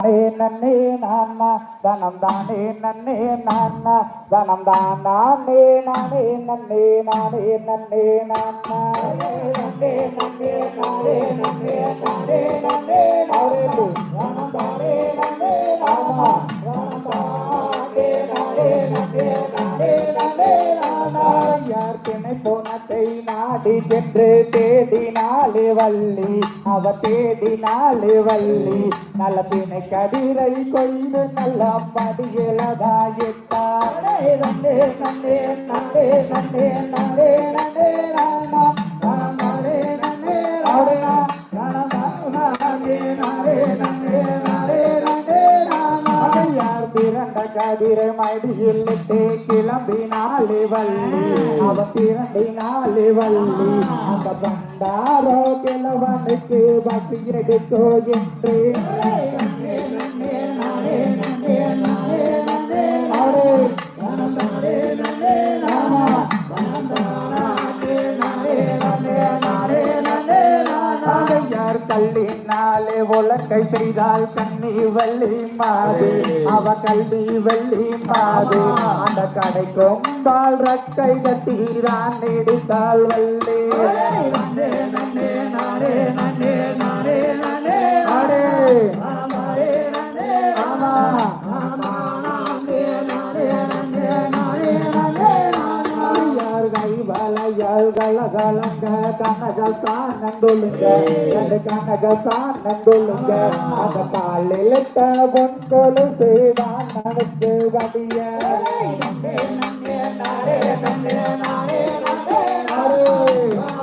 நன்னே நானா தனம் தானே நன்னே நானா தனம் தான் நானே நானே நன்னே நானே நன்னே நானா நன்னே நன்னே நானே நன்னே நானே நன்னே நானே தனம் தானே நன்னே நானா தனம் தானே நானே நன்னே நானே நன்னே நானா யார் தினை போனத்தை நாடி சென்று தேடினாலே வள்ளி அவ தேடினாலே வள்ளி நல்ல தினை கதிரை கொய்து நல்ல படிகளதாயிட்டாரே நன்னே நன்னே நன்னே நன்னே நன்னே நன்னே நானா நானே நன்னே நானா நானே நன்னே நன்னே நானே நன்னே நானா யார் திரண்ட கதிரை மடியிலிட்டு கிளம்பினாலே வள்ளி அவ திரண்டினாலே வள்ளி அந்த பண்டாரோ கிழவனுக்கு பசி எடுத்தோ என்று கல்லினாலே உலக்கை செய்தால் கண்ணி வள்ளி மாது அவ கல்வி வெள்ளி மாது அந்த கடை கொம்பால் ரக்கை கட்டீரான் நெடுத்தால் வள்ளி நன்னே நன்னே நானே நன்னே நானே நன்னே நானே ஆமாரே நன்னே ஆமா ஆமா நானே நானே நன்னே நானே நன்னே நானா யார் கைவளையால் கலகலங்க கனகல் தான் நண்டுலுங்க ரெண்டு கனகல் தான் நண்டுலுங்க அந்த காலில் பொன் கொலுசு தான் நடக்கு வடிய நன்னே நன்னே நானே நன்னே நானே நன்னே நானே நானே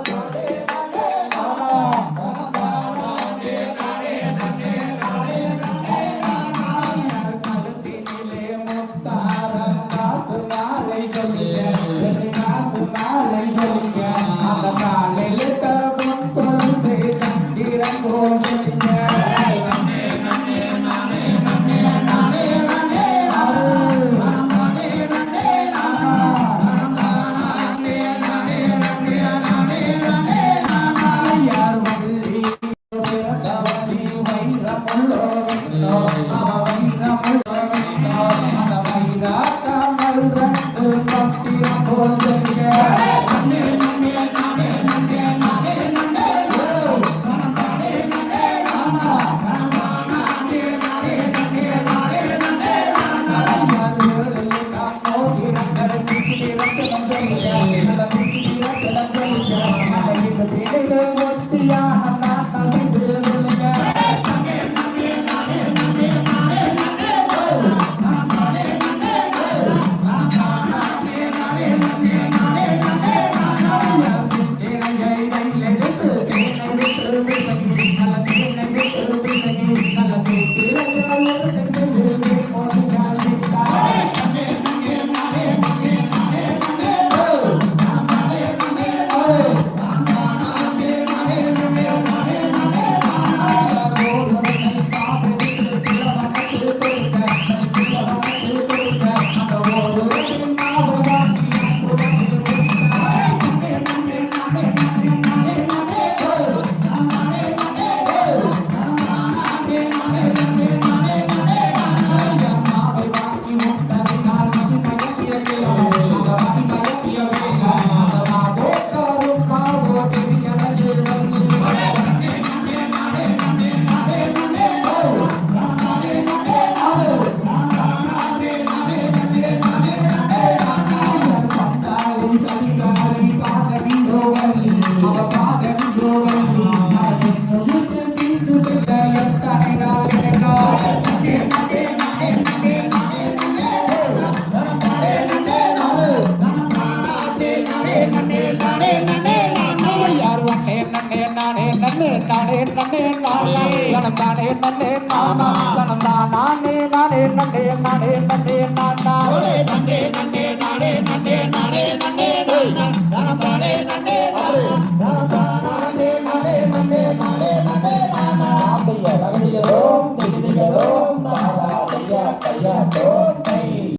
நானே நானே நானே நானே